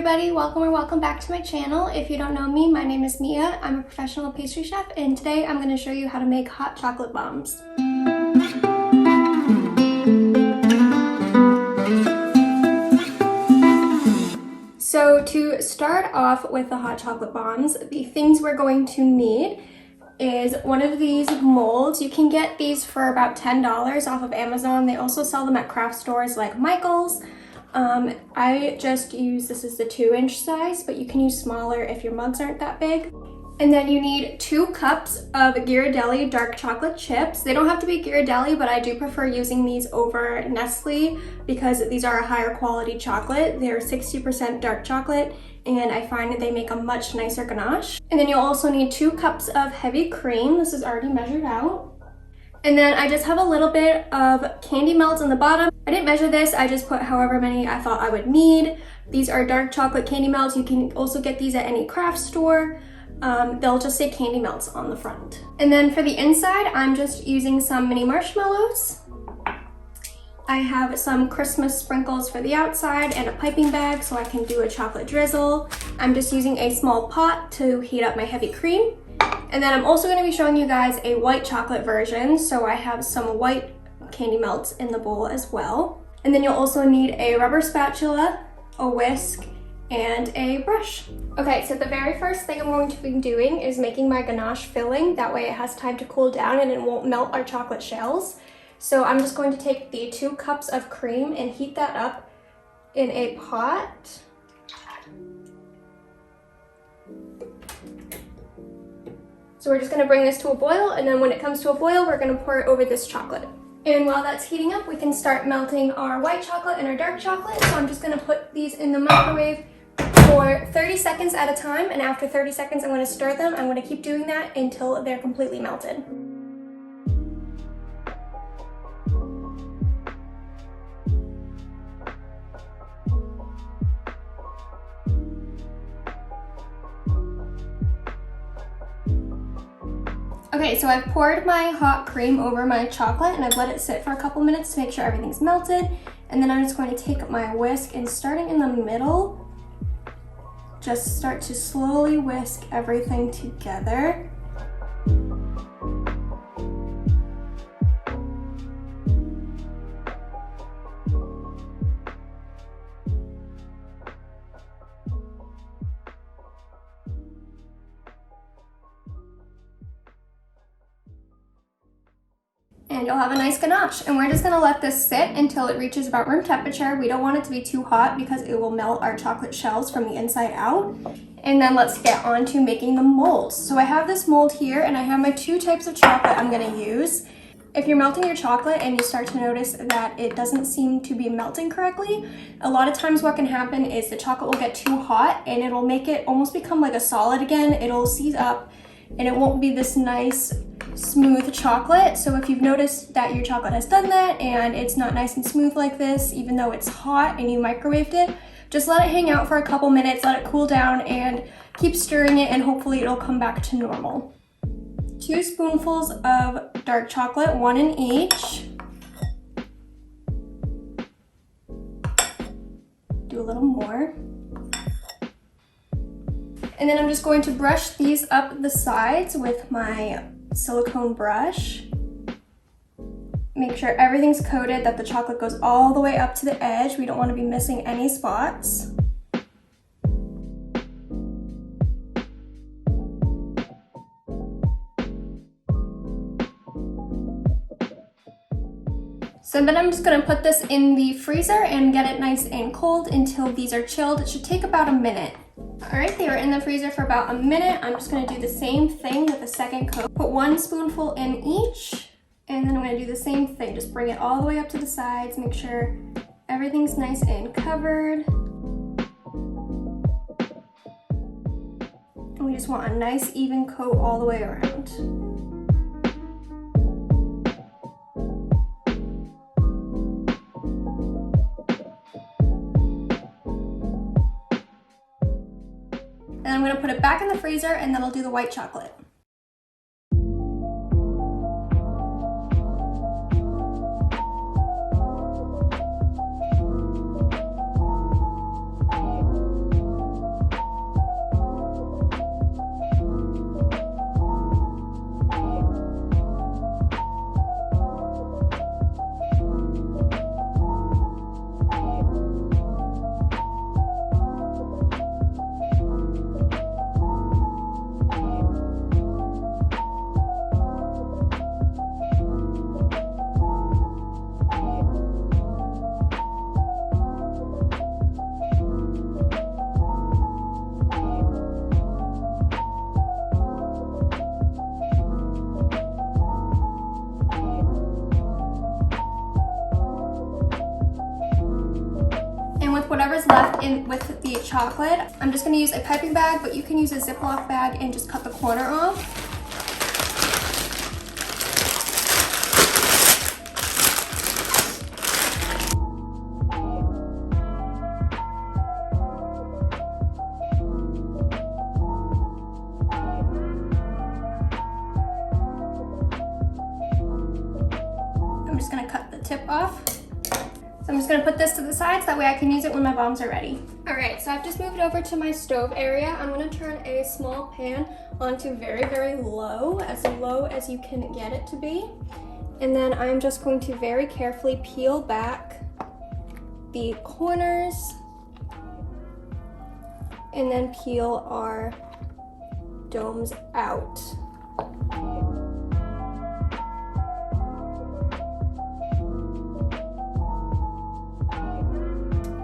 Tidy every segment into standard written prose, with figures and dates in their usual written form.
everybody, welcome or welcome back to my channel. If you don't know me, my name is Mia. I'm a professional pastry chef, and today I'm going to show you how to make hot chocolate bombs. So to start off with the hot chocolate bombs, the things we're going to need is one of these molds. You can get these for about $10 off of Amazon. They also sell them at craft stores like Michael's. I just use, this is the 2-inch size, but you can use smaller if your mugs aren't that big. And then you need 2 cups of Ghirardelli dark chocolate chips. They don't have to be Ghirardelli, but I do prefer using these over Nestle because these are a higher quality chocolate. They're 60% dark chocolate, and I find that they make a much nicer ganache. And then you'll also need 2 cups of heavy cream. This is already measured out. And then I just have a little bit of candy melts on the bottom. I didn't measure this, I just put however many I thought I would need. These are dark chocolate candy melts. You can also get these at any craft store. They'll just say candy melts on the front. And then for the inside, I'm just using some mini marshmallows. I have some Christmas sprinkles for the outside and a piping bag so I can do a chocolate drizzle. I'm just using a small pot to heat up my heavy cream. And then I'm also going to be showing you guys a white chocolate version, so I have some white candy melts in the bowl as well. And then you'll also need a rubber spatula, a whisk, and a brush. Okay, so the very first thing I'm going to be doing is making my ganache filling. That way it has time to cool down and it won't melt our chocolate shells. So I'm just going to take the 2 cups of cream and heat that up in a pot. So we're just going to bring this to a boil, and then when it comes to a boil, we're going to pour it over this chocolate. And while that's heating up, we can start melting our white chocolate and our dark chocolate. So I'm just going to put these in the microwave for 30 seconds at a time, and after 30 seconds I'm going to stir them. I'm going to keep doing that until they're completely melted. Okay, so I've poured my hot cream over my chocolate and I've let it sit for a couple minutes to make sure everything's melted. And then I'm just going to take my whisk and starting in the middle, just start to slowly whisk everything together. And you'll have a nice ganache. And we're just gonna let this sit until it reaches about room temperature. We don't want it to be too hot because it will melt our chocolate shells from the inside out. And then let's get on to making the molds. So I have this mold here and I have my 2 types of chocolate I'm gonna use. If you're melting your chocolate and you start to notice that it doesn't seem to be melting correctly, a lot of times what can happen is the chocolate will get too hot and it'll make it almost become like a solid again. It'll seize up and it won't be this nice smooth chocolate. So if you've noticed that your chocolate has done that and it's not nice and smooth like this, even though it's hot and you microwaved it, just let it hang out for a couple minutes, let it cool down, and keep stirring it, and hopefully it'll come back to normal. 2 spoonfuls of dark chocolate, 1 in each. Do a little more. And then I'm just going to brush these up the sides with my silicone brush. Make sure everything's coated, that the chocolate goes all the way up to the edge. We don't want to be missing any spots. So then I'm just going to put this in the freezer and get it nice and cold until these are chilled. It should take about a minute. Alright, they were in the freezer for about a minute. I'm just going to do the same thing with the second coat. Put 1 spoonful in each, and then I'm going to do the same thing. Just bring it all the way up to the sides, make sure everything's nice and covered. And we just want a nice even coat all the way around. And I'm going to put it back in the freezer, and then I'll do the white chocolate. in with the chocolate. I'm just gonna use a piping bag, but you can use a Ziploc bag and just cut the corner off. I'm just gonna cut the tip off. So I'm just gonna put this to the side so that way I can use it when my bombs are ready. All right, so I've just moved over to my stove area. I'm gonna turn a small pan onto very, very low as you can get it to be. And then I'm just going to very carefully peel back the corners and then peel our domes out.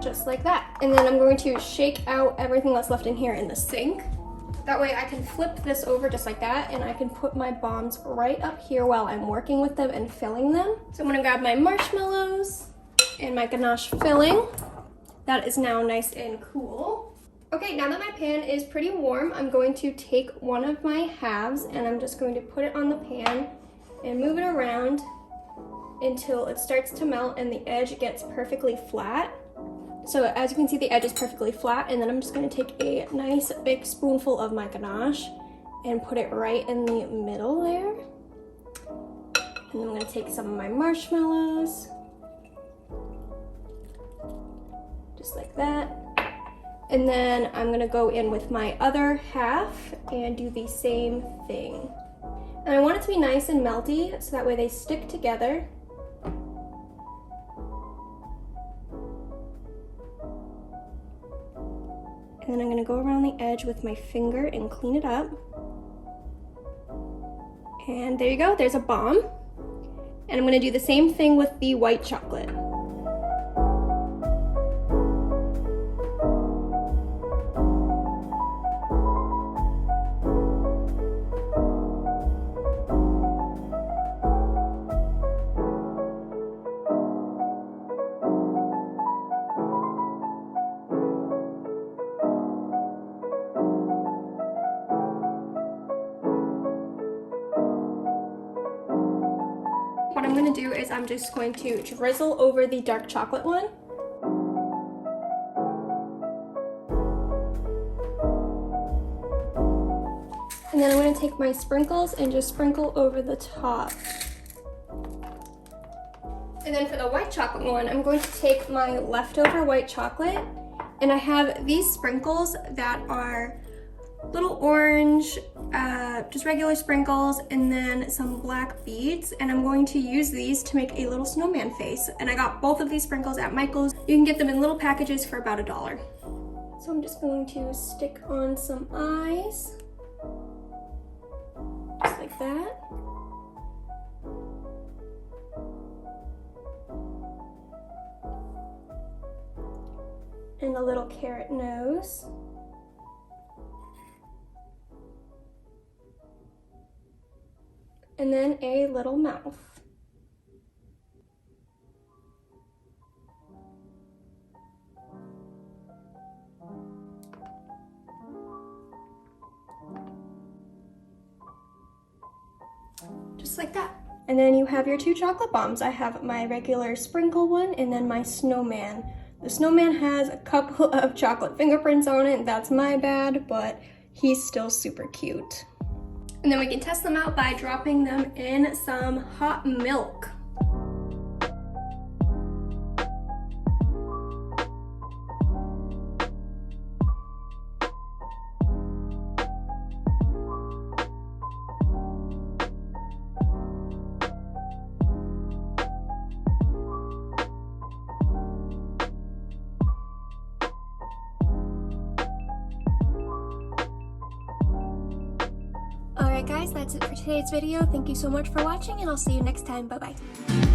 Just like that. And then I'm going to shake out everything that's left in here in the sink. That way I can flip this over just like that, and I can put my bombs right up here while I'm working with them and filling them. So I'm gonna grab my marshmallows and my ganache filling. That is now nice and cool. Okay, now that my pan is pretty warm, I'm going to take one of my halves and I'm just going to put it on the pan and move it around until it starts to melt and the edge gets perfectly flat. So as you can see, the edge is perfectly flat, and then I'm just going to take a nice big spoonful of my ganache and put it right in the middle there. And then I'm going to take some of my marshmallows, just like that. And then I'm going to go in with my other half and do the same thing. And I want it to be nice and melty so that way they stick together. And then I'm gonna go around the edge with my finger and clean it up. And there you go, there's a bomb. And I'm gonna do the same thing with the white chocolate. What I'm going to do is I'm just going to drizzle over the dark chocolate one. And then I'm going to take my sprinkles and just sprinkle over the top. And then for the white chocolate one, I'm going to take my leftover white chocolate, and I have these sprinkles that are little orange, just regular sprinkles, and then some black beads, and I'm going to use these to make a little snowman face. And I got both of these sprinkles at Michael's. You can get them in little packages for about $1. So I'm just going to stick on some eyes, just like that. And a little carrot nose. And then a little mouth. Just like that. And then you have your 2 chocolate bombs. I have my regular sprinkle one and then my snowman. The snowman has a couple of chocolate fingerprints on it. That's my bad, but he's still super cute. And then we can test them out by dropping them in some hot milk. Alright guys, that's it for today's video. Thank you so much for watching, and I'll see you next time. Bye-bye.